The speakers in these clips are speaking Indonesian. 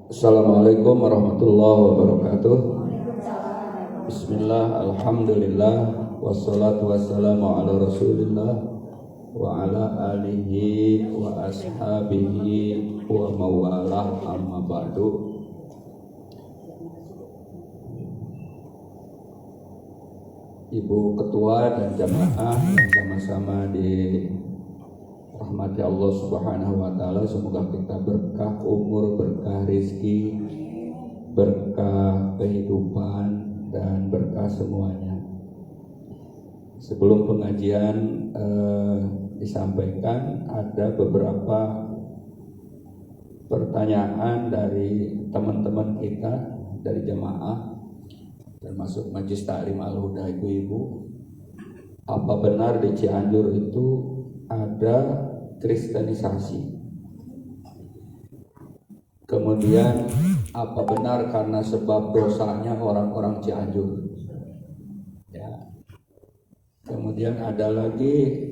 Assalamualaikum warahmatullahi wabarakatuh. Bismillah, alhamdulillah, wassalatu wassalamu ala rasulillah wa ala alihi wa ashabihi wa mawalah, amma ba'du. Ibu Ketua dan jamaah yang sama-sama dirahmati Allah Subhanahu wa Ta'ala, semoga kita berkah umur, berkah rezeki, berkah kehidupan, dan berkah semuanya. Sebelum pengajian disampaikan, ada beberapa pertanyaan dari teman-teman kita, dari jamaah, termasuk Majelis Taklim Al-Huda, ibu-ibu. Apa benar di Cianjur itu ada kristenisasi? Kemudian apa benar karena sebab dosanya orang-orang Cianjur? Ya. Kemudian ada lagi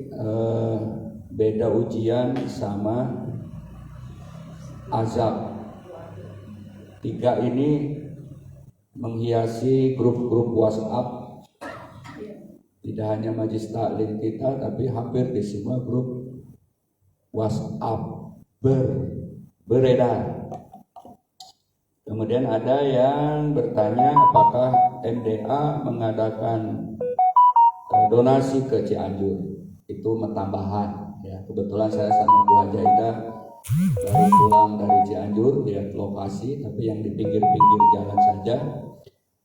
beda ujian sama azab. Tiga ini menghiasi grup-grup WhatsApp, tidak hanya Majelis Taklim kita, tapi hampir di semua grup WhatsApp beredar. Kemudian ada yang bertanya apakah MDA mengadakan donasi ke Cianjur. Itu tambahan ya. Kebetulan saya sama Bu Hajaida baru pulang dari Cianjur, lihat lokasi, tapi yang di pinggir-pinggir jalan saja.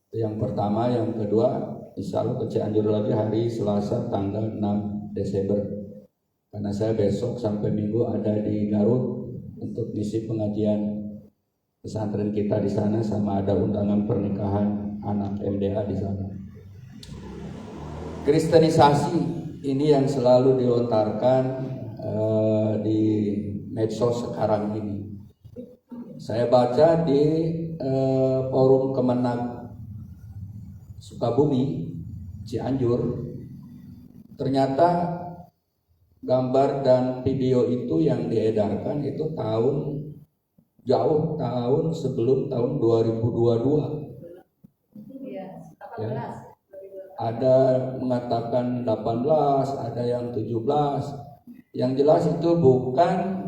Itu yang pertama. Yang kedua, insya Allah ke Cianjur lagi hari Selasa tanggal 6 Desember. Karena saya besok sampai Minggu ada di Garut untuk ngisi pengajian pesantren kita di sana, sama ada undangan pernikahan anak MDA di sana. Kristenisasi ini yang selalu dilontarkan di medsos sekarang ini. Saya baca di forum Kemenag Sukabumi, Cianjur, ternyata gambar dan video itu yang diedarkan itu jauh tahun sebelum tahun 2022. Ya. Ada mengatakan 18, ada yang 17. Yang jelas itu bukan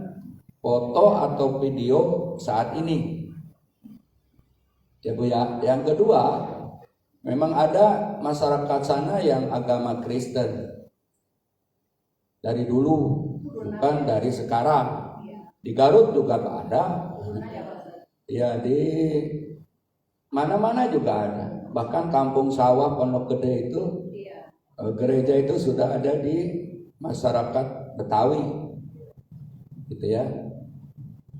foto atau video saat ini. Ya Bu ya. Yang kedua, memang ada masyarakat sana yang agama Kristen dari dulu, bukan dari sekarang. Di Garut juga ada. Ya, di mana-mana juga ada. Bahkan Kampung Sawah Pondok Gede itu gereja itu sudah ada di masyarakat Betawi, gitu ya.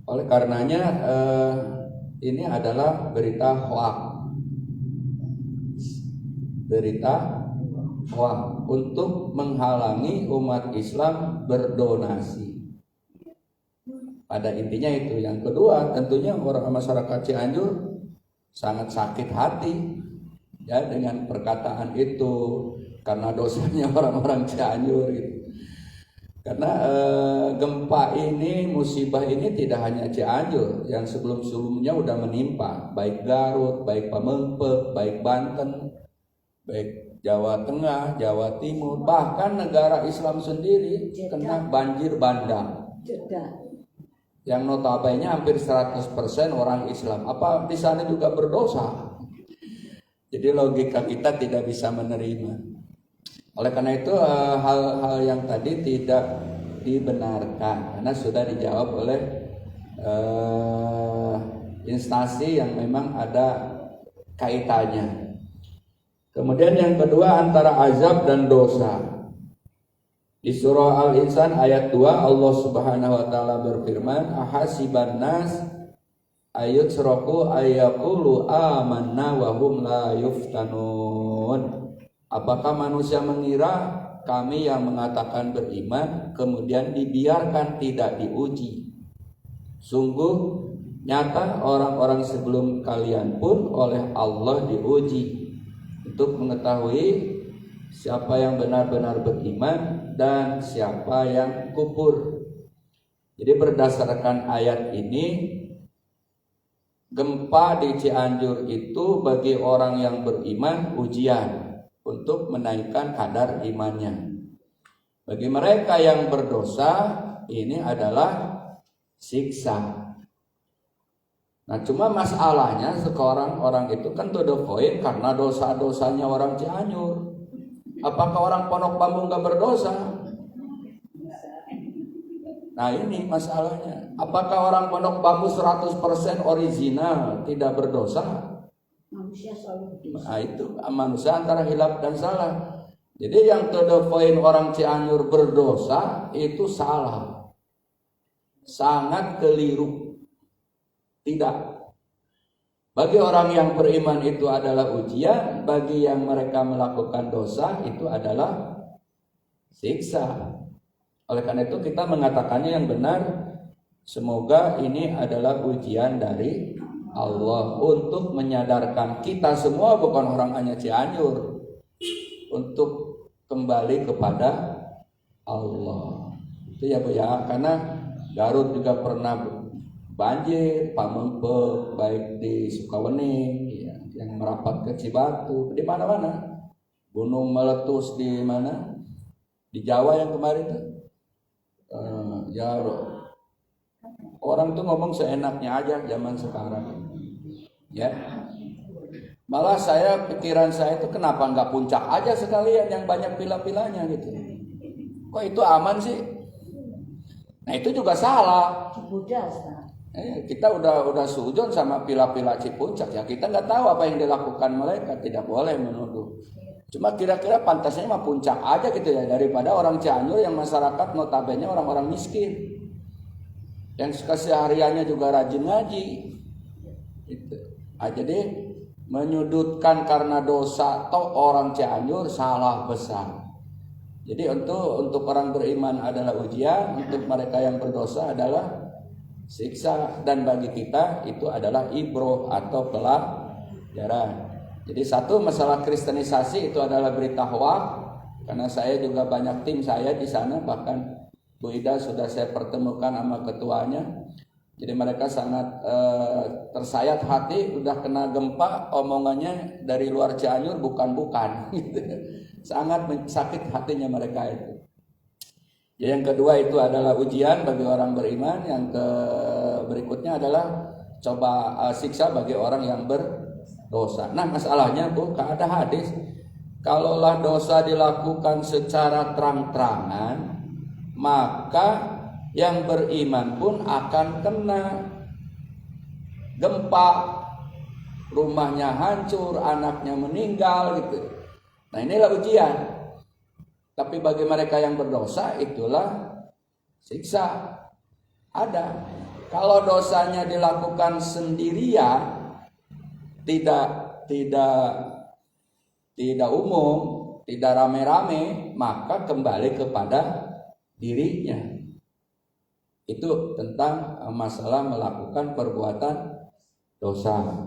Oleh karenanya ini adalah berita hoax untuk menghalangi umat Islam berdonasi. Pada intinya itu. Yang kedua, tentunya orang masyarakat Cianjur sangat sakit hati ya dengan perkataan itu, karena dosanya orang-orang Cianjur gitu. Karena gempa ini, musibah ini tidak hanya Cianjur, yang sebelum-sebelumnya udah menimpa, baik Garut, baik Pamengpeuk, baik Banten, baik Jawa Tengah, Jawa Timur, bahkan negara Islam sendiri kena banjir bandang. Yang notabene hampir 100% orang Islam. Apa di sana juga berdosa? Jadi logika kita tidak bisa menerima. Oleh karena itu hal-hal yang tadi tidak dibenarkan, karena sudah dijawab oleh instansi yang memang ada kaitannya. Kemudian yang kedua, antara azab dan dosa. Di surah Al-Insan ayat 2 Allah Subhanahu wa taala berfirman, ahasiban nas ayutsraku ayyaqulu amanna wa hum la yuftanun. Apakah manusia mengira kami yang mengatakan beriman kemudian dibiarkan tidak diuji? Sungguh nyata orang-orang sebelum kalian pun oleh Allah diuji untuk mengetahui siapa yang benar-benar beriman dan siapa yang kufur. Jadi berdasarkan ayat ini gempa di Cianjur itu bagi orang yang beriman ujian untuk menaikkan kadar imannya. Bagi mereka yang berdosa ini adalah siksa. Nah cuma masalahnya sekarang orang itu kan to the point karena dosa-dosanya orang Cianjur. Apakah orang Pondok Bambu nggak berdosa? Nah ini masalahnya. Apakah orang Pondok Bambu 100% original tidak berdosa? Manusia selalu berdosa. Nah itu manusia antara hilaf dan salah. Jadi yang to the point orang Cianjur berdosa itu salah. Sangat keliru. Tidak. Bagi orang yang beriman itu adalah ujian, bagi yang mereka melakukan dosa itu adalah siksa. Oleh karena itu kita mengatakannya yang benar, semoga ini adalah ujian dari Allah untuk menyadarkan kita semua, bukan orang hanya Cianjur, untuk kembali kepada Allah. Itu ya Bu ya, karena Garut juga pernah banjir, Pamempek, baik di Sukawening, ya, yang merapat ke Cibatu, di mana-mana. Gunung meletus di mana? Di Jawa yang kemarin tuh. Ya orang tuh ngomong seenaknya aja zaman sekarang. Ya. Malah pikiran saya itu kenapa nggak puncak aja sekalian yang banyak pila-pilanya gitu. Kok itu aman sih? Nah itu juga salah. Kita udah sujon sama pila-pila Cipuncak ya, kita nggak tahu apa yang dilakukan mereka, tidak boleh menuduh. Cuma kira-kira pantasnya mah puncak aja gitu ya, daripada orang Cianjur yang masyarakat notabene orang-orang miskin, yang kesehariannya juga rajin ngaji. Gitu. Nah, jadi menyudutkan karena dosa toh orang Cianjur salah besar. Jadi untuk orang beriman adalah ujian, untuk mereka yang berdosa adalah siksa, dan bagi kita itu adalah ibroh atau pelajaran. Jadi satu masalah kristenisasi itu adalah berita hoak, karena saya juga banyak tim saya di sana, bahkan Bu Ida sudah saya pertemukan sama ketuanya. Jadi mereka sangat tersayat hati, udah kena gempa omongannya dari luar Cianjur bukan gitu. Sangat sakit hatinya mereka itu. Yang kedua itu adalah ujian bagi orang beriman. Yang berikutnya adalah siksa bagi orang yang berdosa. Nah masalahnya Bu, ada hadis, kalaulah dosa dilakukan secara terang-terangan, maka yang beriman pun akan kena gempa, rumahnya hancur, anaknya meninggal gitu. Nah inilah ujian. Tapi bagi mereka yang berdosa itulah siksa. Ada. Kalau dosanya dilakukan sendirian, tidak umum, tidak rame-rame, maka kembali kepada dirinya. Itu tentang masalah melakukan perbuatan dosa.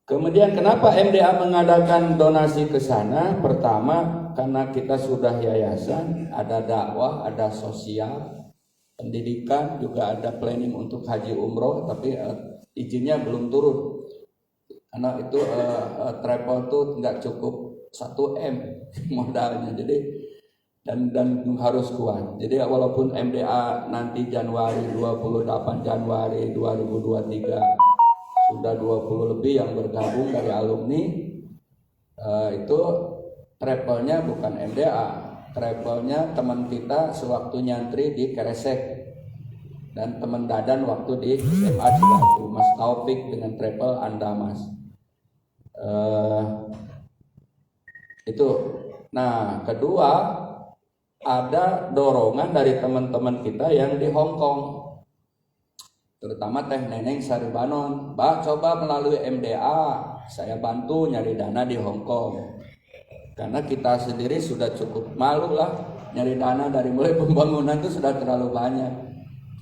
Kemudian kenapa MDA mengadakan donasi ke sana? Pertama, karena kita sudah yayasan, ada dakwah, ada sosial, pendidikan, juga ada planning untuk haji umroh, tapi izinnya belum turun. Karena itu travel tuh nggak cukup 1M modalnya, jadi dan harus kuat. Jadi walaupun MDA nanti Januari 28 Januari 2023 sudah 20 lebih yang bergabung dari alumni, itu travelnya bukan MDA, travelnya teman kita sewaktu nyantri di Keresek dan teman Dadan waktu di SMA Cibatu, Mas Taufik dengan travel Andamas. Itu. Nah, kedua ada dorongan dari teman-teman kita yang di Hong Kong, terutama Teh Neneng Saribanon. Mbak, coba melalui MDA saya bantu nyari dana di Hong Kong, karena kita sendiri sudah cukup malu lah nyari dana dari mulai pembangunan itu sudah terlalu banyak.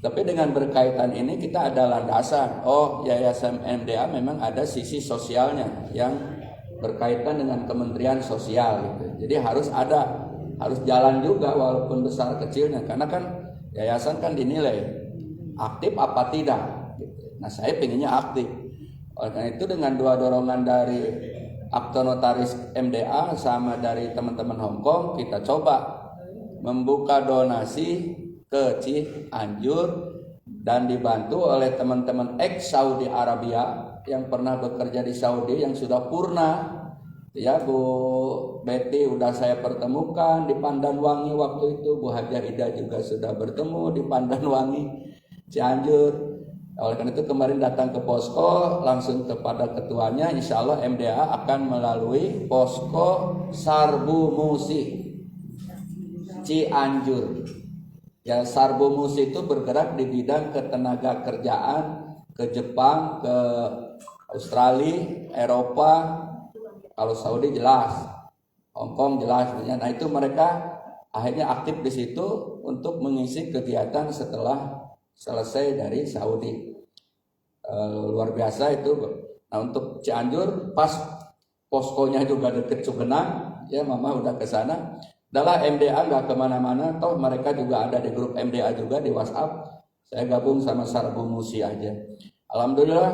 Tapi dengan berkaitan ini kita ada landasan. Oh, Yayasan MDA memang ada sisi sosialnya yang berkaitan dengan Kementerian Sosial gitu. Jadi harus jalan juga walaupun besar kecilnya, karena kan yayasan kan dinilai aktif apa tidak gitu. Nah saya pengennya aktif. Oleh karena itu dengan dua dorongan dari Akte Notaris MDA sama dari teman-teman Hong Kong, kita coba membuka donasi ke Cianjur dan dibantu oleh teman-teman ex Saudi Arabia yang pernah bekerja di Saudi yang sudah purna. Ya Bu Betty udah saya pertemukan di Pandanwangi waktu itu, Bu Hajah Ida juga sudah bertemu di Pandanwangi Cianjur. Oleh karena itu kemarin datang ke posko langsung kepada ketuanya, insya Allah MDA akan melalui posko Sarbu Musi Cianjur. Ya Sarbu Musi itu bergerak di bidang ketenaga kerjaan ke Jepang, ke Australia, Eropa. Kalau Saudi jelas, Hong Kong jelas. Nah itu mereka akhirnya aktif di situ untuk mengisi kegiatan setelah selesai dari Saudi. Luar biasa itu. Nah untuk Cianjur pas poskonya juga deket Cugenang, ya Mama udah ke sana. Adalah MDA nggak kemana-mana, toh mereka juga ada di grup MDA juga di WhatsApp. Saya gabung sama Sarbu Musi aja. Alhamdulillah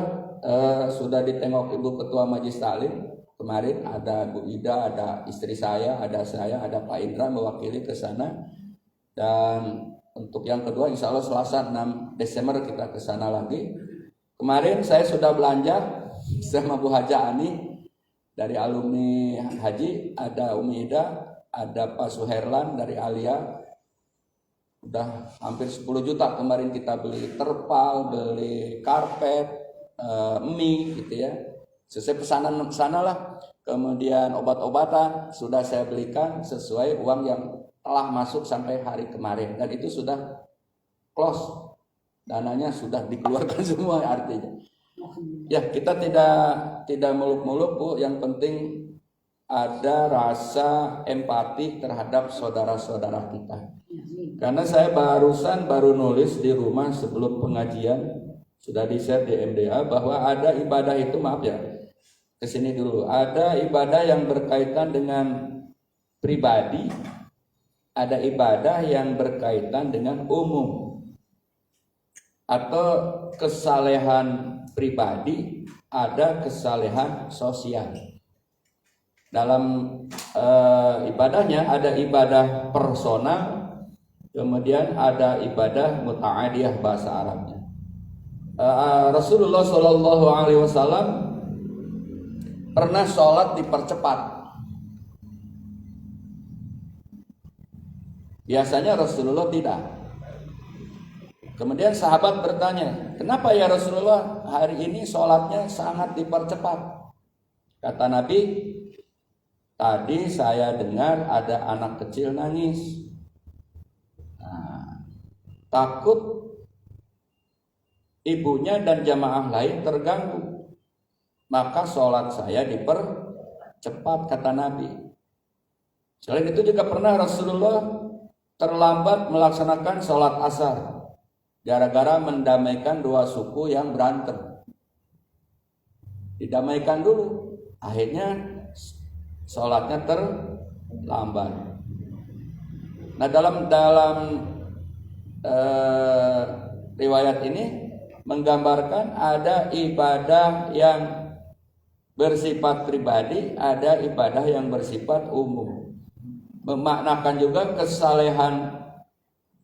sudah ditengok Ibu Ketua Majelis Taklim. Kemarin ada Bu Ida, ada istri saya, ada Pak Indra mewakili ke sana. Dan untuk yang kedua insya Allah Selasa 6 Desember kita ke sana lagi. Kemarin saya sudah belanja sama Bu Haja Ani dari alumni Haji, ada Umi Ida, ada Pak Suherlan dari Alia. Udah hampir 10 juta kemarin kita beli terpal, beli karpet, mie gitu ya. Sesuai pesanan sana lah. Kemudian obat-obatan sudah saya belikan sesuai uang yang telah masuk sampai hari kemarin. Dan itu sudah close. Dananya sudah dikeluarkan semua artinya. Ya kita tidak muluk-muluk Bu. Yang penting ada rasa empati terhadap saudara-saudara kita. Karena saya baru nulis di rumah sebelum pengajian. Sudah di-share di MDA bahwa ada ibadah itu, maaf ya, kesini dulu. Ada ibadah yang berkaitan dengan pribadi, ada ibadah yang berkaitan dengan umum. Atau kesalehan pribadi, ada kesalehan sosial. Dalam ibadahnya ada ibadah personal, kemudian ada ibadah muta'adiyah bahasa Arabnya. Rasulullah Shallallahu Alaihi Wasallam pernah sholat dipercepat. Biasanya Rasulullah tidak. Kemudian sahabat bertanya, kenapa ya Rasulullah hari ini sholatnya sangat dipercepat? Kata Nabi, tadi saya dengar ada anak kecil nangis. Nah, takut ibunya dan jamaah lain terganggu, maka sholat saya dipercepat, kata Nabi. Selain itu juga pernah Rasulullah terlambat melaksanakan sholat asar gara-gara mendamaikan dua suku yang berantem. Didamaikan dulu, akhirnya sholatnya terlambat. Nah dalam riwayat ini menggambarkan ada ibadah yang bersifat pribadi, ada ibadah yang bersifat umum. Memaknakan juga kesalehan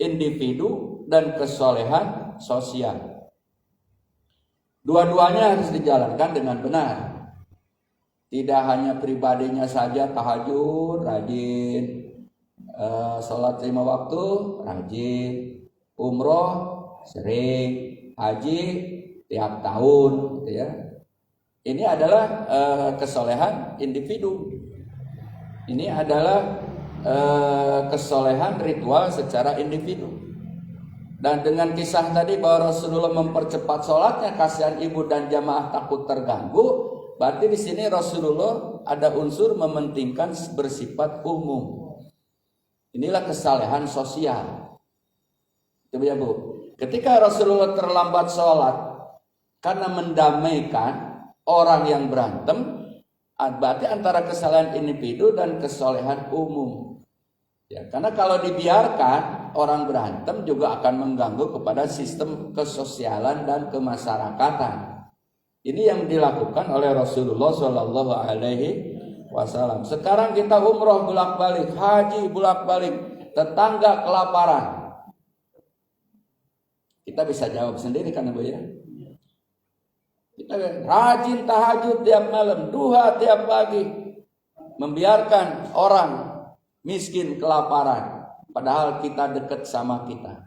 individu dan kesalehan sosial. Dua-duanya harus dijalankan dengan benar. Tidak hanya pribadinya saja tahajud, rajin, sholat 5 waktu, rajin, umroh, sering, haji tiap tahun, gitu ya. Ini adalah kesolehan individu. Ini adalah kesolehan ritual secara individu. Dan dengan kisah tadi bahwa Rasulullah mempercepat sholatnya, kasihan ibu dan jamaah takut terganggu, berarti di sini Rasulullah ada unsur mementingkan bersifat umum. Inilah kesalehan sosial. Itu ya Bu. Ketika Rasulullah terlambat sholat karena mendamaikan orang yang berantem, berarti antara kesalahan individu dan kesalehan umum. Ya, karena kalau dibiarkan orang berantem juga akan mengganggu kepada sistem kesosialan dan kemasyarakatan. Ini yang dilakukan oleh Rasulullah Shallallahu Alaihi Wasallam. Sekarang kita umroh bolak-balik, haji bolak-balik, tetangga kelaparan. Kita bisa jawab sendiri kan Bu ya. Kita rajin tahajud tiap malam, duha tiap pagi, membiarkan orang miskin kelaparan, padahal kita dekat sama kita.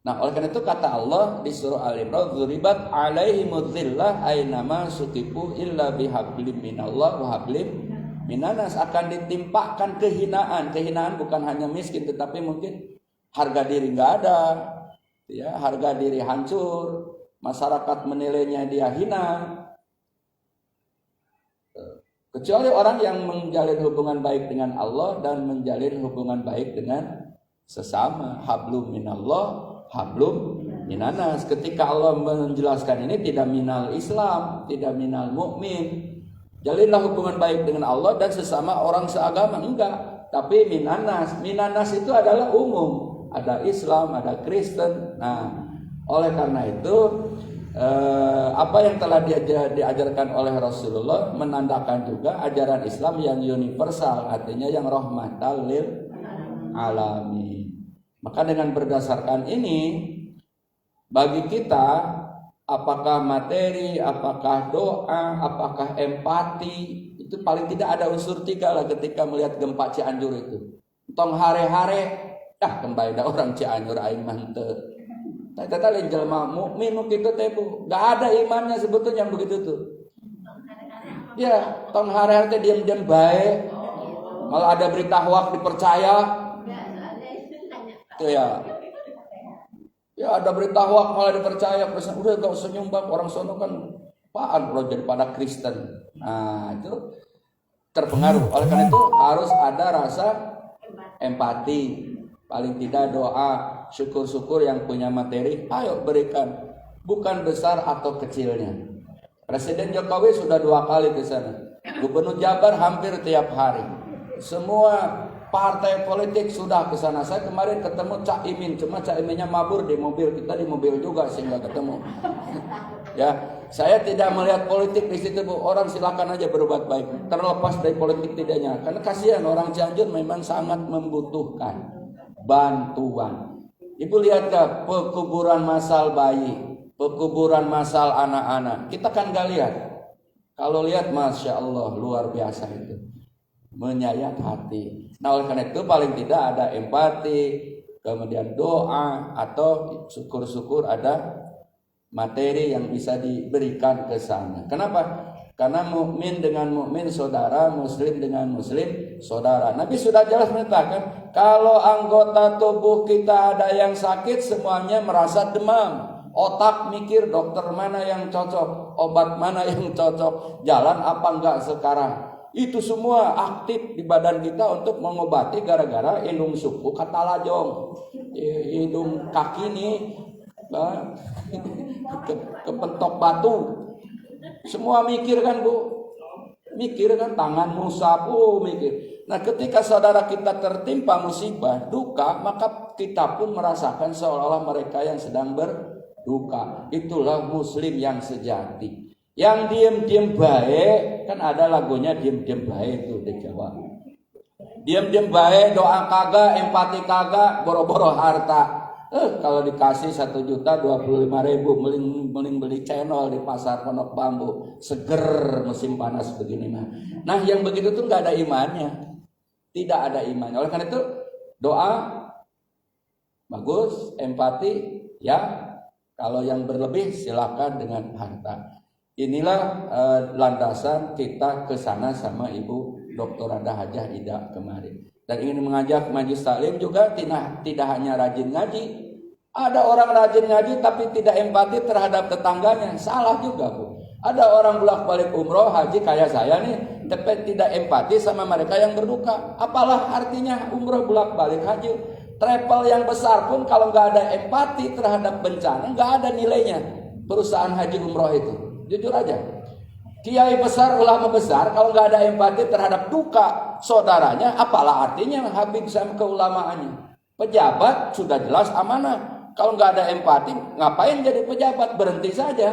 Nah, oleh karena itu kata Allah di surah Al-Imran, "Dzuribat 'alaihimudz dzillah ainama suqifu illa bihablim minallah wa hablim minanas." Akan ditimpakan kehinaan. Kehinaan bukan hanya miskin, tetapi mungkin harga diri enggak ada, ya, harga diri hancur, masyarakat menilainya dia hina. Kecuali orang yang menjalin hubungan baik dengan Allah dan menjalin hubungan baik dengan sesama. Hablum minallah, hablum minanas. Ketika Allah menjelaskan ini tidak minal Islam, tidak minal mukmin. Jalinlah hubungan baik dengan Allah dan sesama orang seagama, enggak. Tapi minanas. Minanas itu adalah umum. Ada Islam, ada Kristen. Nah, oleh karena itu apa yang telah diajarkan oleh Rasulullah menandakan juga ajaran Islam yang universal, artinya yang rahmatan lil alamin. Maka dengan berdasarkan ini, bagi kita apakah materi, apakah doa, apakah empati, itu paling tidak ada unsur 3 lah ketika melihat gempa Cianjur itu. Tong hare-hare, kembali ada orang Cianjur aing mantep. Tata lain jelema mukmin kitu teh Bu. Enggak ada imannya sebetulnya yang begitu tuh. Ya, tong hare-hare teh diam-diam bae. Malah ada berita hoax dipercaya. Tuh ya. Ya ada berita hoax malah dipercaya. Udah enggak usah nyumbang, orang sono kan apaan kalau jadi pada Kristen. Nah, itu terpengaruh. Oleh karena itu harus ada rasa empati. Paling tidak doa, syukur-syukur yang punya materi, ayo berikan. Bukan besar atau kecilnya. Presiden Jokowi sudah 2 kali ke sana. Gubernur Jabar hampir tiap hari. Semua partai politik sudah ke sana. Saya kemarin ketemu Cak Imin, cuma Cak Iminnya mabur di mobil, kita di mobil juga sehingga ketemu. Ya, saya tidak melihat politik di situ Bu. Orang silakan aja berbuat baik, terlepas dari politik tidaknya. Karena kasihan orang Cianjur memang sangat membutuhkan bantuan. Ibu lihat gak pekuburan massal bayi, pekuburan massal anak-anak. Kita kan gak lihat. Kalau lihat, masya Allah, luar biasa itu, menyayat hati. Nah, oleh karena itu paling tidak ada empati, kemudian doa, atau syukur-syukur ada materi yang bisa diberikan ke sana. Kenapa? Karena mukmin dengan mukmin saudara, muslim dengan muslim saudara. Nabi sudah jelas menyatakan, kalau anggota tubuh kita ada yang sakit, semuanya merasa demam. Otak mikir dokter mana yang cocok, obat mana yang cocok, jalan apa enggak sekarang. Itu semua aktif di badan kita untuk mengobati gara-gara hidung suku kata lajong, hidung kaki nih kepentok batu. Semua mikir kan Bu, mikir kan, tangan musab, mikir. Nah, ketika saudara kita tertimpa musibah, duka, maka kita pun merasakan seolah-olah mereka yang sedang berduka. Itulah muslim yang sejati. Yang diam-diam baik, kan ada lagunya diam-diam baik itu di Jawa. Diam-diam baik, doa kagak, empati kagak, boro-boro harta. Kalau dikasih 1.025.000 mending beli channel di pasar Pondok Bambu, seger musim panas begini mah. Nah, yang begitu tuh nggak ada imannya, tidak ada imannya. Oleh karena itu doa bagus, empati ya. Kalau yang berlebih silakan dengan harta. Inilah landasan kita ke sana sama Ibu Dr. Rada Hajah Ida kemarin. Dan ingin mengajak majelis taklim juga tidak hanya rajin ngaji. Ada orang rajin ngaji tapi tidak empati terhadap tetangganya. Salah juga Bu. Ada orang bolak-balik umroh haji kayak saya nih, tapi tidak empati sama mereka yang berduka. Apalah artinya umroh bolak-balik haji? Travel yang besar pun kalau nggak ada empati terhadap bencana, nggak ada nilainya perusahaan haji umroh itu. Jujur aja. Kiai besar, ulama besar, kalau nggak ada empati terhadap duka saudaranya, apalah artinya Habib sama keulamaannya? Pejabat sudah jelas amanah. Kalau nggak ada empati, ngapain jadi pejabat? Berhenti saja,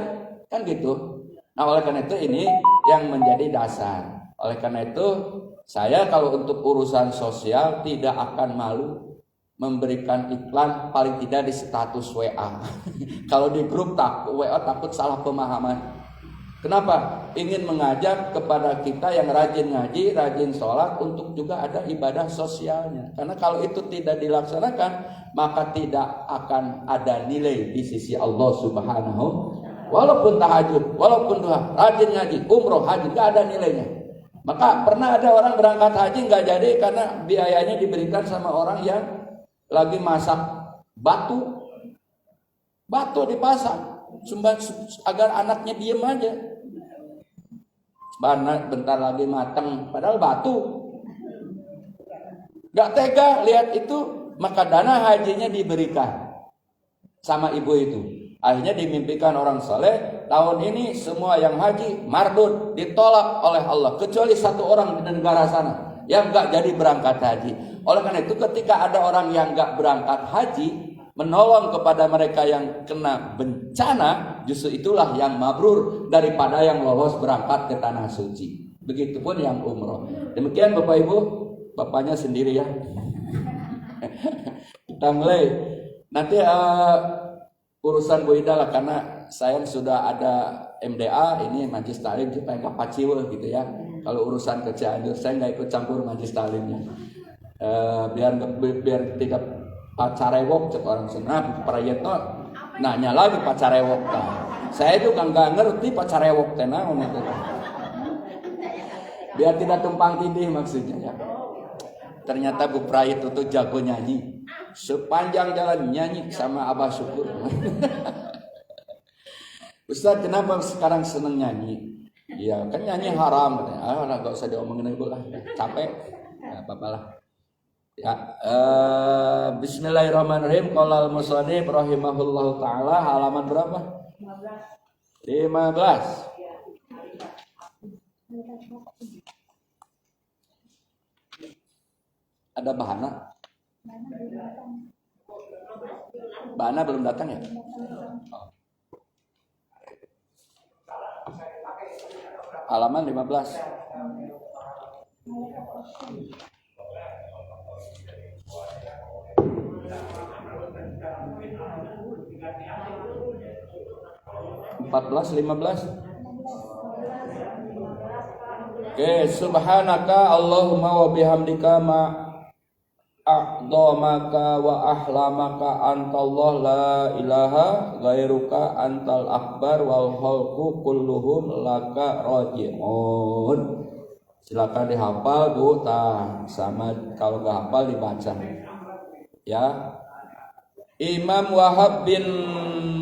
kan gitu. Nah, oleh karena itu ini yang menjadi dasar. Oleh karena itu, saya kalau untuk urusan sosial tidak akan malu memberikan iklan paling tidak di status WA. Kalau di grup WA takut salah pemahaman. Kenapa? Ingin mengajak kepada kita yang rajin ngaji, rajin sholat untuk juga ada ibadah sosialnya. Karena kalau itu tidak dilaksanakan, maka tidak akan ada nilai di sisi Allah Subhanahu. Walaupun tahajud, walaupun doa, rajin ngaji, umroh, haji, nggak ada nilainya. Maka pernah ada orang berangkat haji nggak jadi karena biayanya diberikan sama orang yang lagi masak batu dipasang, agar anaknya diem aja. Bentar lagi matang, padahal batu. Gak tega lihat itu, maka dana hajinya diberikan sama ibu itu. Akhirnya dimimpikan orang soleh, tahun ini semua yang haji mardud, ditolak oleh Allah, kecuali satu orang di negara sana yang gak jadi berangkat haji. Oleh karena itu ketika ada orang yang gak berangkat haji, menolong kepada mereka yang kena bencana, justru itulah yang mabrur daripada yang lolos berangkat ke tanah suci. Begitupun yang umroh. Demikian Bapak Ibu, bapaknya sendiri ya. Kita mulai. Nanti urusan Bu Ida lah, karena saya sudah ada MDA, ini Majlis Taklim supaya nggak paciwel gitu ya. Kalau urusan ke Cianjur saya nggak ikut campur Majlis Taklimnya. Biar tidak pacarewok cek orang sana. Prayetno nanya lagi pacarewok ta. Saya juga nggak ngerti pacarewok teh naon itu. Biar tidak tumpang tindih maksudnya ya. Ternyata Bu Prayet itu jago nyanyi. Sepanjang jalan nyanyi sama Abah Syukur. Ustaz, kenapa sekarang seneng nyanyi? Ya kan nyanyi haram. Gak usah diomongin dulu lah. Capek. Gak apa-apa lah. Ya, Bismillahirrahmanirrahim. Qala al-musannif rahimahullahu taala, halaman berapa? 15. Ada bahana? Bahana belum datang ya? Oh. Halaman 15. (14, 15). Oke, subhanaka Allahumma wa bihamdika ma a'dhamaka wa ahlamaka antallah la ilaha ghairuka antal akbar wal khalqu kulluhum laka raji'un. Silakan dihafal Bu, sama kalau nggak hafal dibaca. Ya. Imam Wahab bin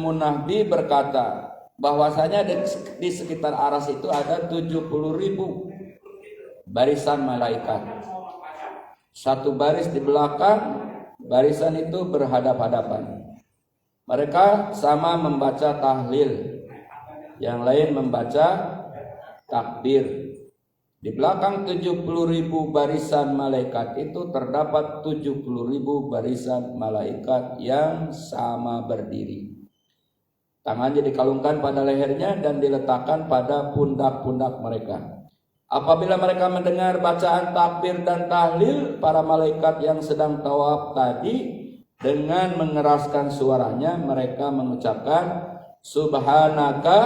Munahbi berkata bahwasanya di sekitar aras itu ada 70.000 barisan malaikat. Satu baris di belakang, barisan itu berhadap-hadapan. Mereka sama membaca tahlil, yang lain membaca takbir. Di belakang 70.000 barisan malaikat itu terdapat 70.000 barisan malaikat yang sama berdiri. Tangannya dikalungkan pada lehernya dan diletakkan pada pundak-pundak mereka. Apabila mereka mendengar bacaan takbir dan tahlil, para malaikat yang sedang tawaf tadi dengan mengeraskan suaranya mereka mengucapkan Subhanaka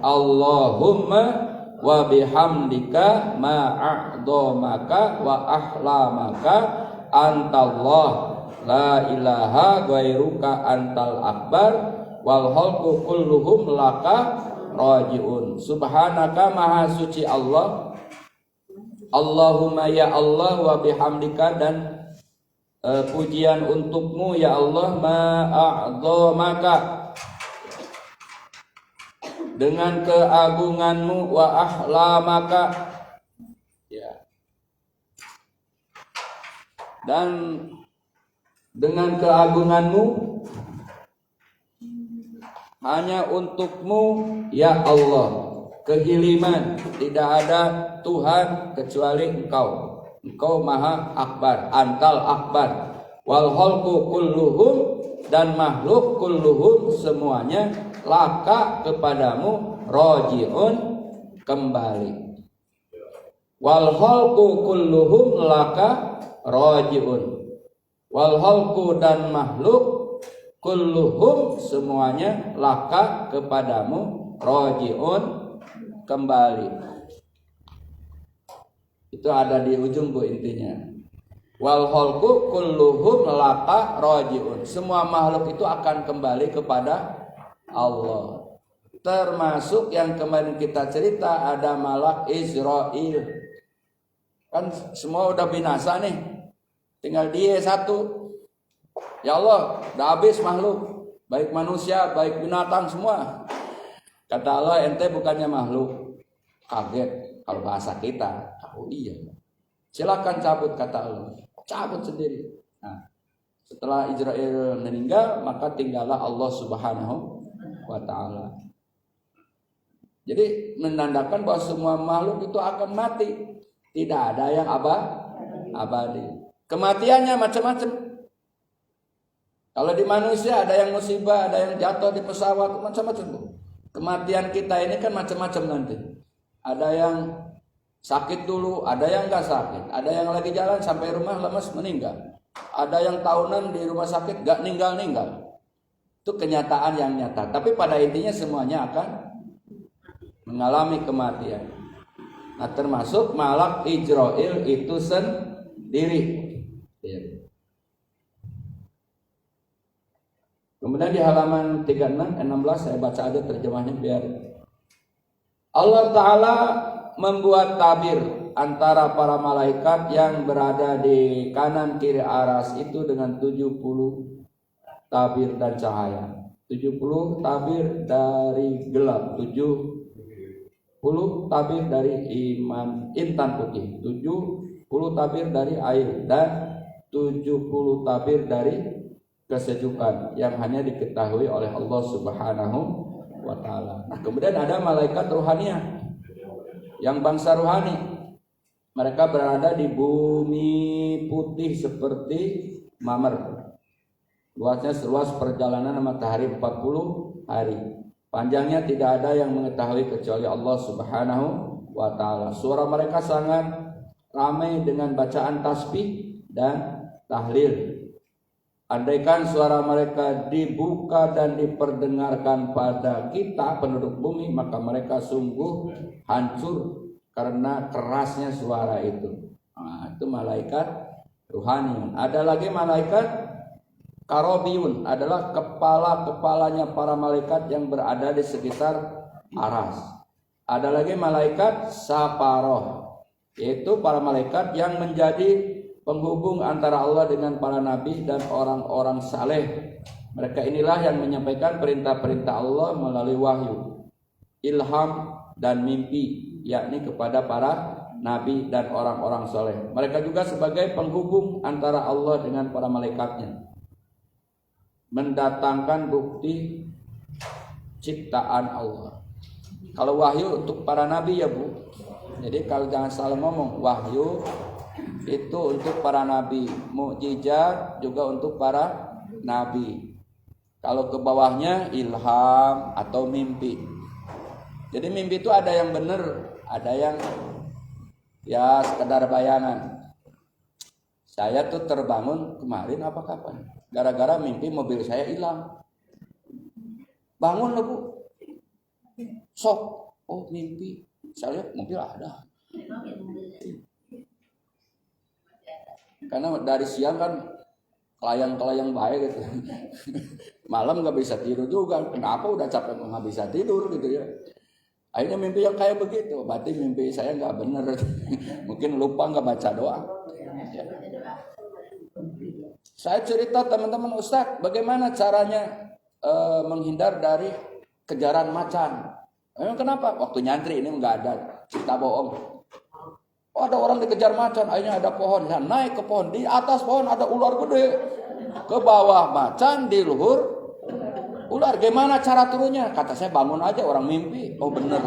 Allahumma wa bihamdika ma'a'dhamaka wa ahlamaka antallah la ilaha ghairuka antal akbar wal khalqu kulluhum laka raji'un. Subhanaka maha suci Allah, Allahumma ya Allah, wa bihamdika dan pujian untukmu ya Allah, ma'a'dhamaka dengan keagunganmu, wa ahlamaka ya, dan dengan keagunganmu hanya untukmu ya Allah. kehiliman, tidak ada Tuhan kecuali Engkau. Engkau Maha Akbar, Antal Akbar. Wal khalqu kulluhum, dan makhluk kulluhum semuanya laka kepadamu rajiun kembali. Wal khalqu kulluhum laka rajiun. Wal khalqu, dan makhluk kulluhum semuanya laka kepadamu rajiun kembali. Itu ada di ujung Bu intinya. Wal khalqu kulluhum laka rajiun. Semua makhluk itu akan kembali kepada Allah. Termasuk yang kemarin kita cerita ada malak Israel. Kan semua udah binasa nih. Tinggal dia satu. Ya Allah, udah habis makhluk. Baik manusia, baik binatang semua. Kata Allah, ente bukannya makhluk. Kaget kalau bahasa kita. Oh iya. Silakan cabut, kata Allah. Cabut sendiri. Nah, setelah Israel meninggal, maka tinggallah Allah Subhanahu wa ta'ala. Jadi menandakan bahwa semua makhluk itu akan mati. Tidak ada yang abadi. Kematiannya macam-macam. Kalau di manusia ada yang musibah, ada yang jatuh di pesawat, macam-macam. Kematian kita ini kan macam-macam nanti. Ada yang sakit dulu, ada yang nggak sakit, ada yang lagi jalan sampai rumah lemas meninggal, ada yang tahunan di rumah sakit nggak ninggal. Itu kenyataan yang nyata. Tapi pada intinya semuanya akan mengalami kematian. Nah, termasuk malak Israel itu sendiri. Kemudian di halaman 36-16 saya baca aja terjemahnya biar Allah Ta'ala membuat tabir antara para malaikat yang berada di kanan kiri aras itu dengan 70 tabir dan cahaya. 70 tabir dari gelap, 70 tabir dari intan putih, 70 tabir dari air, dan 70 tabir dari kesejukan yang hanya diketahui oleh Allah Subhanahu wa ta'ala. Nah, kemudian ada malaikat ruhaniyah yang bangsa ruhani. Mereka berada di bumi putih seperti mamer. Luasnya seluas perjalanan matahari 40 hari. Panjangnya tidak ada yang mengetahui kecuali Allah Subhanahu wa ta'ala. Suara mereka sangat ramai dengan bacaan tasbih dan tahlil. Andaikan suara mereka dibuka dan diperdengarkan pada kita penduduk bumi, maka mereka sungguh hancur karena kerasnya suara itu. Nah, itu malaikat ruhani. Ada lagi malaikat karobiyun, adalah kepala-kepalanya para malaikat yang berada di sekitar aras. Ada lagi malaikat saparoh, yaitu para malaikat yang menjadi penghubung antara Allah dengan para nabi dan orang-orang saleh. Mereka inilah yang menyampaikan perintah-perintah Allah melalui wahyu, ilham, dan mimpi, yakni kepada para nabi dan orang-orang saleh. Mereka juga sebagai penghubung antara Allah dengan para malaikatnya, mendatangkan bukti ciptaan Allah. Kalau wahyu untuk para nabi ya Bu. Jadi kalau jangan salah ngomong, wahyu itu untuk para nabi, mukjizat juga untuk para nabi. Kalau ke bawahnya ilham atau mimpi. Jadi mimpi itu ada yang benar, ada yang ya sekedar bayangan. Saya tuh terbangun kemarin apa kapan? Gara-gara mimpi mobil saya hilang. Bangun loh Bu. Sok, oh mimpi. Saya lihat mobil ada. Karena dari siang kan kelayang-kelayang baik gitu. Malam nggak bisa tidur juga. Kenapa udah capek nggak bisa tidur gitu ya. Akhirnya mimpi yang kayak begitu. Berarti mimpi saya nggak benar. Mungkin lupa nggak baca doa. Ya. Saya cerita teman-teman Ustaz, bagaimana caranya menghindar dari kejaran macan. Emang kenapa? Waktu nyantri ini nggak ada cerita bohong. Oh, ada orang dikejar macan, akhirnya ada pohon, ya, naik ke pohon, di atas pohon ada ular gede, ke bawah macan, di luhur ular. Gimana cara turunnya? Kata saya bangun aja, orang mimpi. Oh bener.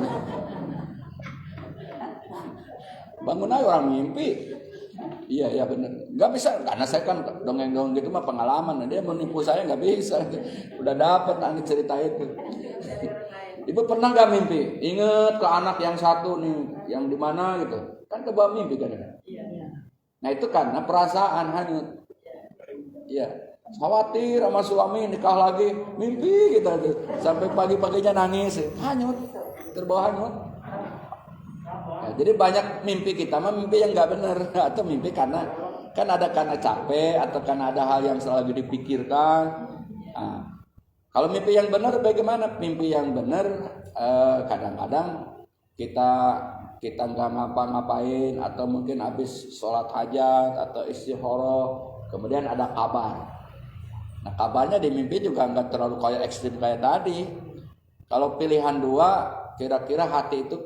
bangun aja orang mimpi. Iya benar. Nggak bisa karena saya kan dongeng-dongeng gitu mah pengalaman. Dia mau nipu saya nggak bisa. Udah dapat angin cerita itu. Ibu pernah nggak mimpi? Ingat ke anak yang satu nih, yang di mana gitu? Kan kebawa mimpi kan? Nah itu karena perasaan hanyut. Iya. Khawatir sama suami nikah lagi, mimpi kita tuh sampai pagi-paginya nangis, hanyut, terbawa hanyut. Ya, jadi banyak mimpi kita mah mimpi yang nggak benar atau mimpi karena capek atau karena ada hal yang selalu dipikirkan. Nah, kalau mimpi yang benar bagaimana? Mimpi yang benar kadang-kadang kita nggak ngapa-ngapain atau mungkin habis sholat hajat atau istikharah, kemudian ada kabar. Nah kabarnya di mimpi juga nggak terlalu kayak ekstrim kayak tadi. Kalau pilihan dua, kira-kira hati itu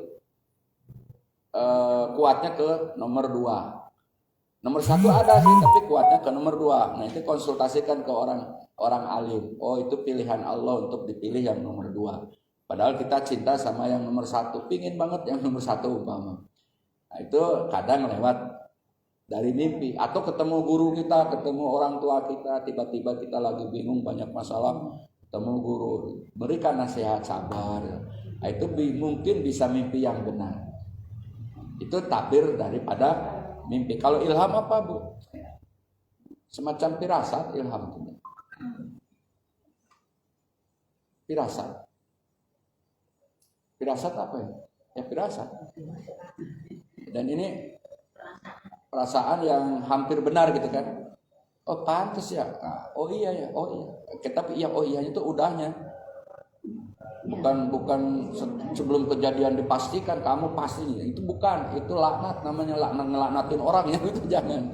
kuatnya ke nomor 2. Nomor 1 ada sih, tapi kuatnya ke nomor 2. Nah itu konsultasikan ke orang alim. Oh itu pilihan Allah untuk dipilih yang nomor 2. Padahal kita cinta sama yang nomor 1, pingin banget yang nomor 1 umpama. Nah itu kadang lewat dari mimpi atau ketemu guru kita, ketemu orang tua kita, tiba-tiba kita lagi bingung banyak masalah, ketemu guru, berikan nasihat sabar. Nah, itu mungkin bisa mimpi yang benar. Itu tabir daripada mimpi. Kalau ilham apa, Bu? Semacam firasat ilham itu. Firasat. Firasat apa ya? Ya firasat. Dan ini perasaan yang hampir benar gitu kan. Oh pantas ya. Oh iya ya. Oh iya. Tapi iya oh iya itu udahnya. Bukan sebelum kejadian dipastikan kamu pasti. Itu bukan. Itu laknat namanya, laknat ngelaknatin orang ya itu jangan.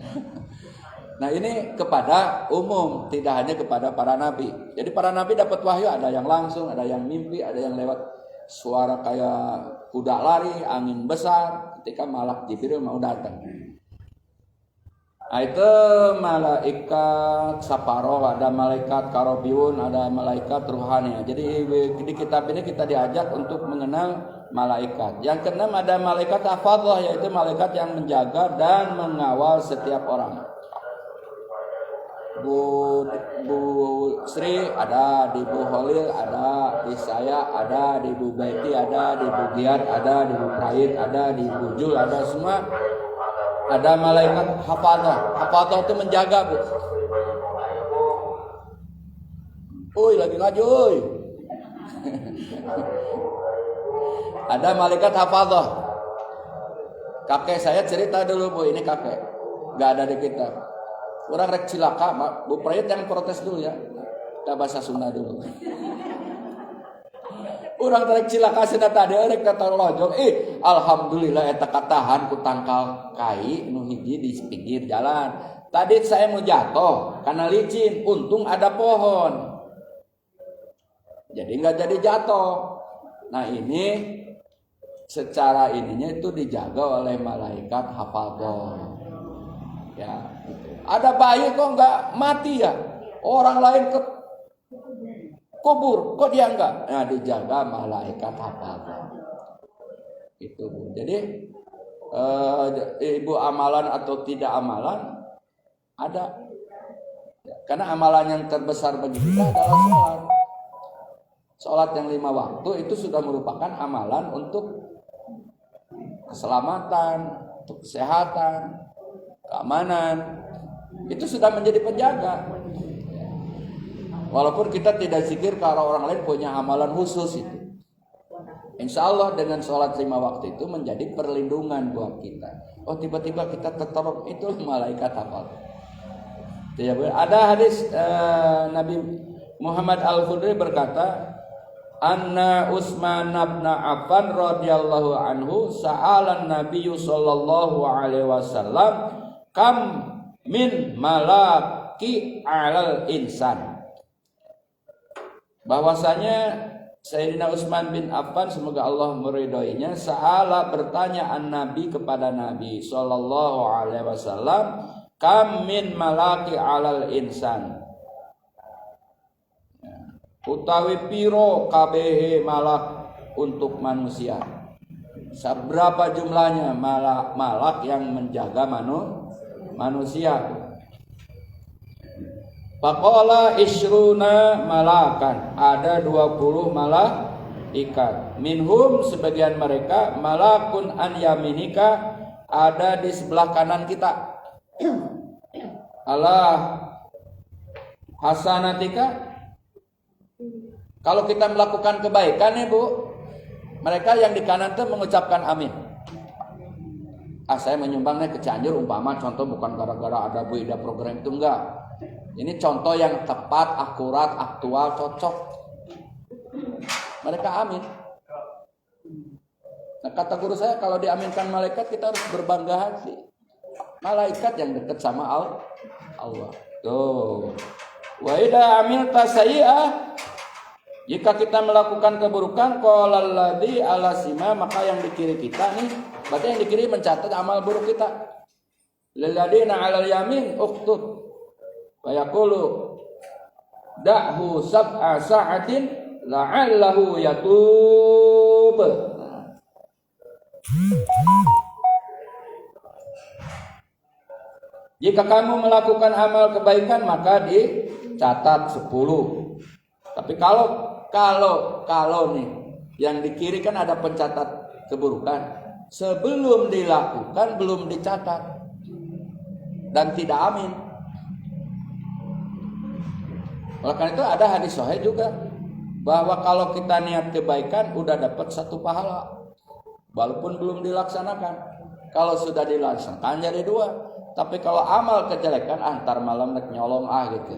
Nah ini kepada umum, tidak hanya kepada para nabi. Jadi para nabi dapat wahyu, ada yang langsung, ada yang mimpi, ada yang lewat suara kayak kuda lari, angin besar ketika malak Jibril mau datang. Nah, itu malaikat saparoh, ada malaikat karobiun, ada malaikat ruhani. Jadi di kitab ini kita diajak untuk mengenal malaikat. Yang keenam ada malaikat hafadzah, yaitu malaikat yang menjaga dan mengawal setiap orang. Bu Sri ada, di Bu Holil ada, di saya ada, di Bu Betty ada, di Bu Giat ada, di Bu Praid ada, di Bu Jul ada, semua ada malaikat hafadzah. Hafadzah itu menjaga, Bu. Uy, lagi ngaji, uy. Ada malaikat hafadzah. Kakek saya cerita dulu, Bu, ini kakek. Gak ada di kitab. Orang rek cilaka, Bu Prayit yang protes dulu ya. Kita bahasa Sunda dulu. Orang rek cilaka cenah tadi rek kata lojong. Alhamdulillah eta katahan ku tangkal kai nu hiji di pinggir jalan. Tadi saya mau jatuh karena licin, untung ada pohon. Jadi enggak jadi jatuh. Nah, ini secara ininya itu dijaga oleh malaikat hafadzah. Ya, gitu. Ada bayi kok enggak mati ya? Orang lain ke kubur, kok dia enggak? Nah, dijaga malaikat hafadzah. Itu, Bu. Jadi ibu amalan atau tidak amalan ada. Karena amalan yang terbesar bagi kita adalah sholat. Sholat yang 5 waktu itu sudah merupakan amalan untuk keselamatan, untuk kesehatan, keamanan. Itu sudah menjadi penjaga. Walaupun kita tidak zikir kalau orang lain punya amalan khusus itu. Insya Allah dengan sholat 5 waktu itu menjadi perlindungan buat kita. Oh tiba-tiba kita tertolong, itu malaikat hafal. Ada hadis Nabi Muhammad Al-Khudri berkata, Anna Utsman bin Affan radhiyallahu anhu sa'alan Nabiyyu sallallahu alaihi wasallam kam min malaki 'alal insan. Bahwasanya Sayyidina Utsman bin Affan semoga Allah meridhoinya sa'ala bertanya an-Nabi kepada Nabi sallallahu alaihi wasallam kam min malaki 'alal insan. Utawi piro kabehe malak untuk manusia. Seberapa jumlahnya malak yang menjaga manusia? Faqala isruna malakan, ada 20 malaikat. Minhum, sebagian mereka, malakun an yaminika, ada di sebelah kanan kita. Allah hasanatika, kalau kita melakukan kebaikan ya Bu, mereka yang di kanan itu mengucapkan amin. Saya menyumbangnya ke Cianjur umpama contoh, bukan gara-gara ada Bu Ida program itu, enggak. Ini contoh yang tepat, akurat, aktual, cocok. Mereka amin. Nah, kata guru saya, kalau diaminkan malaikat kita harus berbangga hati. Malaikat yang dekat sama Allah. Tuh. Wa idza amilta sayyi'ah, jika kita melakukan keburukan, qalal ladzi ala sima, maka yang di kiri kita nih, berarti yang di kiri mencatat amal buruk kita. Lil ladzina 'alal yamin uktub wa yaqulu da'hu sab'a sa'atin la'allahu yatub. Jika kamu melakukan amal kebaikan maka dicatat 10. Tapi kalau nih yang di kiri kan ada pencatat keburukan, sebelum dilakukan belum dicatat dan tidak amin. Oleh karena itu ada hadis sahih juga bahwa kalau kita niat kebaikan udah dapat 1 pahala walaupun belum dilaksanakan. Kalau sudah dilaksanakan jadi 2. Tapi kalau amal kejelekan antar malam nek nyolong gitu.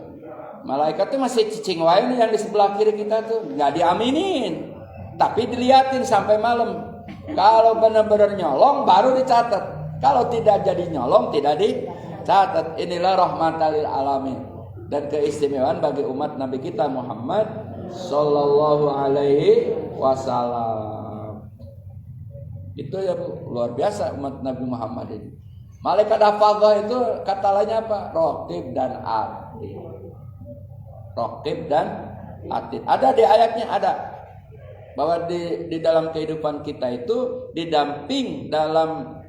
Malaikatnya masih cicing wae nih yang di sebelah kiri kita tuh, nggak diaminin. Tapi diliatin sampai malam. Kalau benar-benar nyolong baru dicatat. Kalau tidak jadi nyolong tidak dicatat. Inilah rahmatan lil alamin dan keistimewaan bagi umat Nabi kita Muhammad sallallahu alaihi wasallam. Itu ya Bu, luar biasa umat Nabi Muhammad ini. Malaikat hafadzah itu kata lainnya apa? Raqib dan atid. Raqib dan atid. Ada di ayatnya, ada. Bahwa di dalam kehidupan kita itu didamping dalam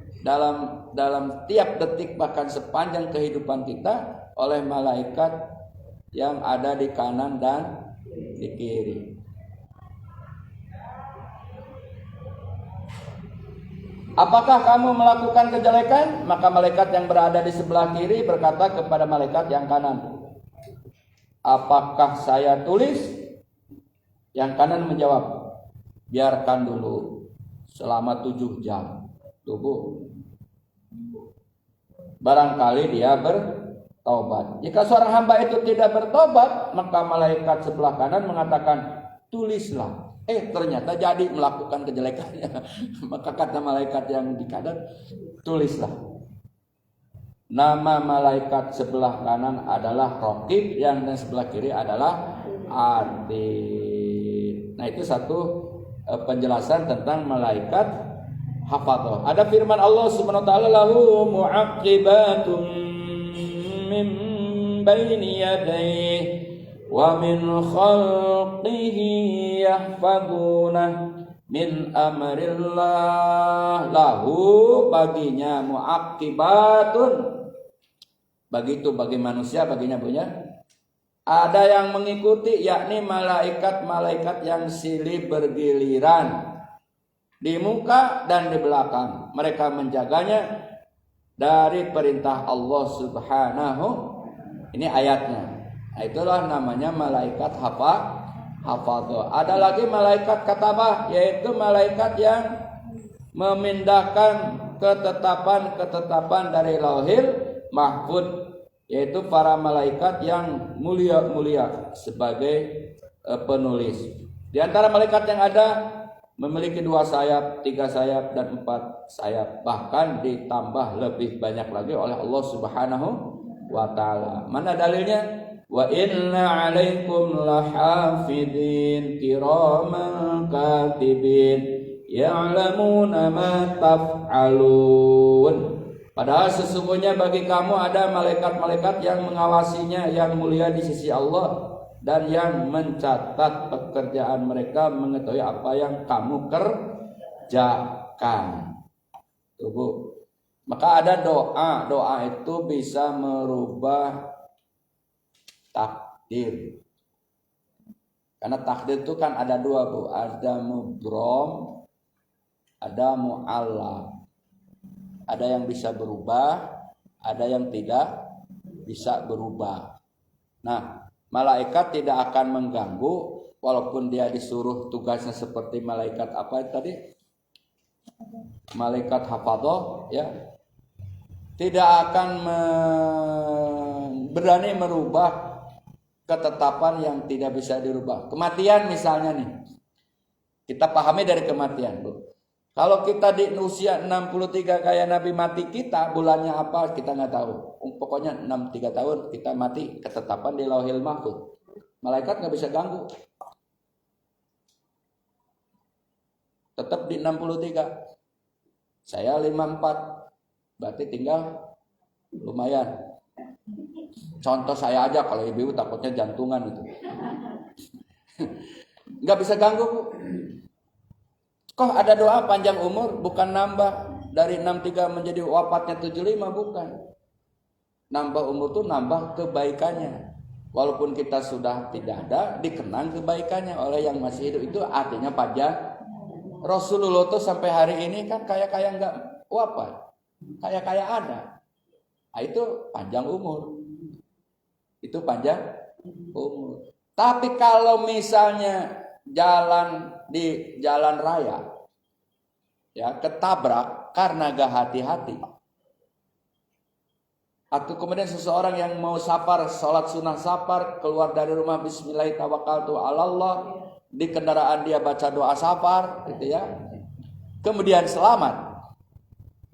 tiap detik bahkan sepanjang kehidupan kita oleh malaikat yang ada di kanan dan di kiri. Apakah kamu melakukan kejelekan? Maka malaikat yang berada di sebelah kiri berkata kepada malaikat yang kanan, apakah saya tulis? Yang kanan menjawab, biarkan dulu selama 7 jam. Tunggu. Barangkali dia bertobat. Jika seorang hamba itu tidak bertobat, maka malaikat sebelah kanan mengatakan, tulislah. Ternyata jadi melakukan kejelekannya. Maka kata malaikat yang di kanan, tulislah. Nama malaikat sebelah kanan adalah Raqib, yang di sebelah kiri adalah Atid. Nah, itu satu penjelasan tentang malaikat hafadzah. Ada firman Allah Subhanahu wa taala, lahu mu'aqibatun min baini yadayhi wa min khalqihi yahfadunah min amrillah. Lahu, baginya, mu'aqibatun, bagi manusia, baginya punya ada yang mengikuti, yakni malaikat-malaikat yang silih bergiliran di muka dan di belakang. Mereka menjaganya dari perintah Allah Subhanahu. Ini ayatnya. Nah, itulah namanya malaikat hafadzah. Ada lagi malaikat katabah, yaitu malaikat yang memindahkan ketetapan dari lauhil mahfud, yaitu para malaikat yang mulia-mulia sebagai penulis. Di antara malaikat yang ada memiliki 2 sayap, 3 sayap, dan 4 sayap. Bahkan ditambah lebih banyak lagi oleh Allah Subhanahu wa ta'ala. Mana dalilnya? Wa inna 'alaikum lahafidin kiraman katibin ya'lamuna ma taf'alun. Padahal sesungguhnya bagi kamu ada malaikat-malaikat yang mengawasinya, yang mulia di sisi Allah, dan yang mencatat pekerjaan mereka, mengetahui apa yang kamu kerjakan. Tuh, Bu. Maka ada doa. Doa itu bisa merubah takdir. Karena takdir itu kan ada dua, Bu. Ada mubrom, ada mu'allaq. Ada yang bisa berubah, ada yang tidak bisa berubah. Nah, malaikat tidak akan mengganggu walaupun dia disuruh tugasnya seperti malaikat apa tadi? Malaikat hafadhah, ya. Tidak akan berani merubah ketetapan yang tidak bisa dirubah. Kematian misalnya nih. Kita pahami dari kematian, Bu. Kalau kita di usia 63 kayak Nabi mati kita, bulannya apa kita nggak tahu. Pokoknya 63 tahun kita mati, ketetapan di Lauhil Mahfuz. Malaikat nggak bisa ganggu. Tetap di 63. Saya 54. Berarti tinggal lumayan. Contoh saya aja, kalau ibu takutnya jantungan itu. Nggak bisa ganggu, Bu. Kok ada doa panjang umur, bukan nambah dari 63 menjadi wafatnya 75, bukan. Nambah umur tuh nambah kebaikannya. Walaupun kita sudah tidak ada, dikenang kebaikannya oleh yang masih hidup. Itu artinya panjang. Rasulullah tuh sampai hari ini kan kaya-kaya nggak wafat, kaya-kaya ada. Nah, itu panjang umur. Itu panjang umur. Tapi kalau misalnya jalan di jalan raya, ya, ketabrak karena gak hati-hati, atau kemudian seseorang yang mau safar, sholat sunnah safar, keluar dari rumah bismillahirrahmanirrahim, di kendaraan dia baca doa safar, gitu ya, kemudian selamat.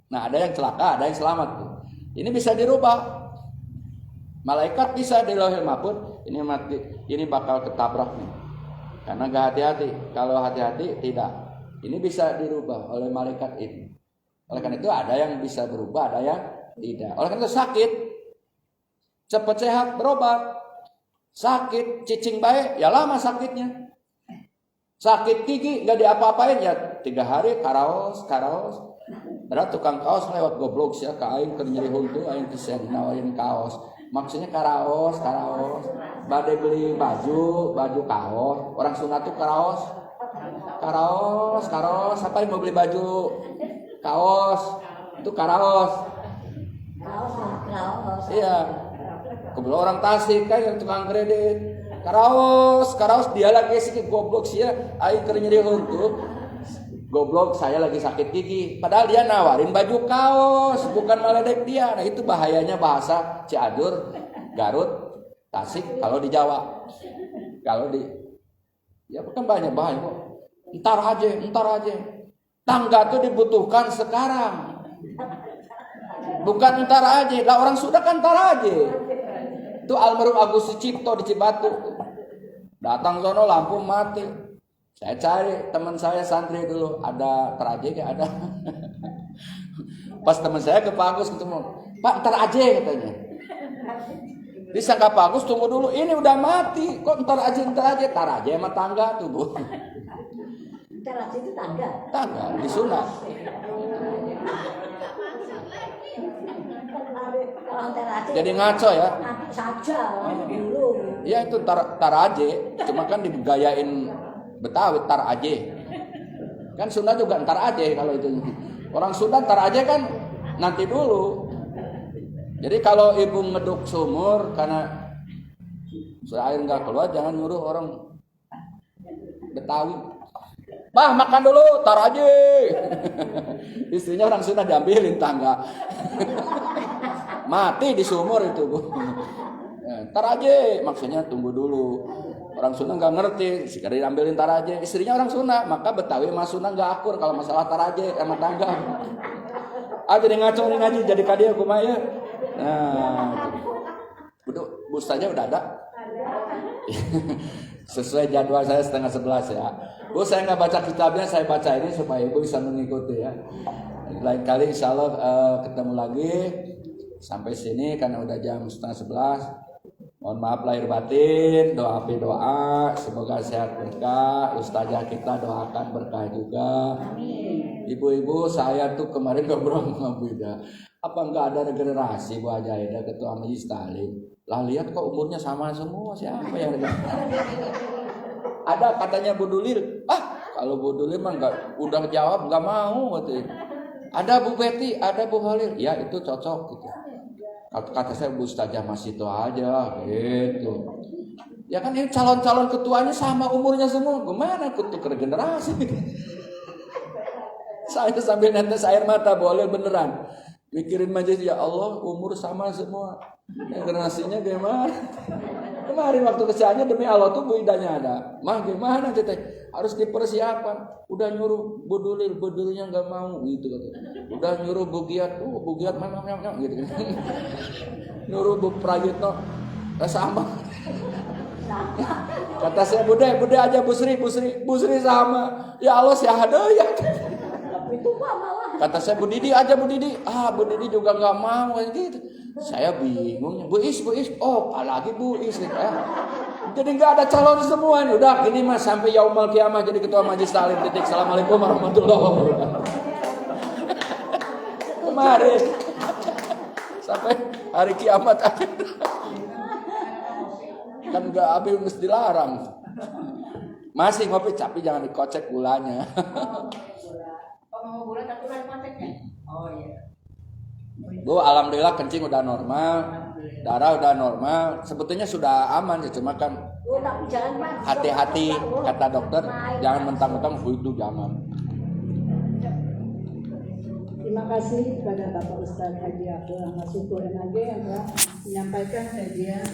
Nah, ada yang celaka, ada yang selamat. Ini bisa dirubah. Malaikat bisa di Lauhil Mahfuz, ini mati, ini bakal ketabrak nih, karena gak hati-hati. Kalau hati-hati tidak. Ini bisa dirubah oleh malaikat ini. Oleh karena itu ada yang bisa berubah, ada yang tidak. Oleh karena itu sakit, cepat sehat, berobat. Sakit, cicing baik, ya lama sakitnya. Sakit gigi nggak diapa-apain, ya 3 hari karaos. Ada tukang kaos lewat goblok sih, ke aing keur nyeri huntu, aing teh nawarin kaos. Maksudnya karaos. Bade beli baju kaos. Orang Sunda tuh kaos. Apa yang mau beli baju kaos? Itu karaos. Iya. Kebetulan orang Tasik kan yang tukang kredit. Karaos dia lagi sakit goblok sih ya. Aing keur nyeri huntu. Goblok saya lagi sakit gigi. Padahal dia nawarin baju kaos, bukan meledek dia. Nah, itu bahayanya bahasa Cianjur, Garut, Tasik kalau di Jawa. Kalau di ya bukan banyak bahaya kok. Entar aja. Tangga tuh dibutuhkan sekarang. Bukan entar aja. Lah orang sudah kan entar aja. Itu almarhum Agus Sucipto di Cibatu. Datang sono lampu mati. Saya cari teman saya santri dulu, ada teraje kayak ada. Pas teman saya ke Pak Agus ketemu, Pak ntar aja katanya. Disangka Pak Agus tunggu dulu, ini udah mati, kok ntar aja, tar aja emang tangga tuh, Bu. Ntar aja itu tangga. Tangga disunat. Jadi ngaco ya. Nanti saja dulu. Ya itu tar aja, cuma kan digayain Betawi tar aja. Kan Sunda juga ntar aja kalau itu. Orang Sunda ntar aja kan nanti dulu. Jadi kalau ibu ngeduk sumur karena air nggak keluar, jangan nyuruh orang Betawi. Bah makan dulu, tar aja. Istrinya orang Sunda diambilin tangga. Mati di sumur itu, Bu. Tar aja, maksudnya tunggu dulu. Orang Sunda nggak ngerti, sekali diambilin tar aja. Istrinya orang Sunda, maka Betawi sama Sunda nggak akur kalau masalah tar aja sama tangga. Jadi ngaco nih ngaji, jadi kadia kumaya. Nah, bus saja udah ada. Sesuai jadwal saya 10:30 ya. Bu, saya nggak baca kitabnya, saya baca ini supaya ibu bisa mengikuti ya. Lain kali insya Allah ketemu lagi. Sampai sini karena udah jam 10:30. Mohon maaf lahir batin, doa semoga sehat berkah. Ustazah kita doakan berkah juga. Ibu-ibu, saya tuh kemarin ngobrol sama Bu Ida. Apa enggak ada regenerasi Bu Haja Ida ketua majelis taklim? Lah lihat kok umurnya sama semua, siapa yang ada katanya Bu Dulil. Kalau Bu Dulil mah enggak, udah jawab enggak mau gitu. Ada Bu Betty, ada Bu Halil. Ya itu cocok gitu. Kata saya Bu Ustazah masih itu aja gitu. Ya kan ini calon-calon ketuanya sama umurnya semua. Gimana kutuk regenerasi? Saya sambil netes air mata, boleh beneran. Mikirin majelis, ya Allah umur sama semua. Regenerasinya gimana? Kemarin waktu kesanya demi Allah tuh Bu Idanya ada. Mah gimana teteh? Harus dipersiapkan. Udah nyuruh Bu Dulilnya nggak mau gitu kata. Udah nyuruh Bu Giat mana gitu. Nyuruh Bu Prayitno sama. Kata saya bude aja Bu Sri sama. Ya Allah syahada ya. Itu malah. Kata saya Bu Didi aja Bu Didi. Bu Didi juga nggak mau gitu. Saya bingung. Bu Is. Oh, apalagi Bu Is gitu ya. Jadi nggak ada calon semua nih. Udah gini mas sampai yaumul kiamah jadi ketua majelis taklim. Assalamualaikum warahmatullahi wabarakatuh. Kemarin sampai hari kiamat akhir. Kan nggak habis dilarang. Masih ngopi tapi jangan dikocek gulanya. Mau gula tapi kan konteknya. Oh iya. Bu, alhamdulillah kencing udah normal, darah udah normal, sebetulnya sudah aman sih, cuma kan Tapi jangan Pak. hati-hati kata dokter, jangan mentang-mentang itu jangan. Terima kasih kepada Bapak Ustaz Haji Abdul Ahmad Syukur MAG yang telah menyampaikan kajian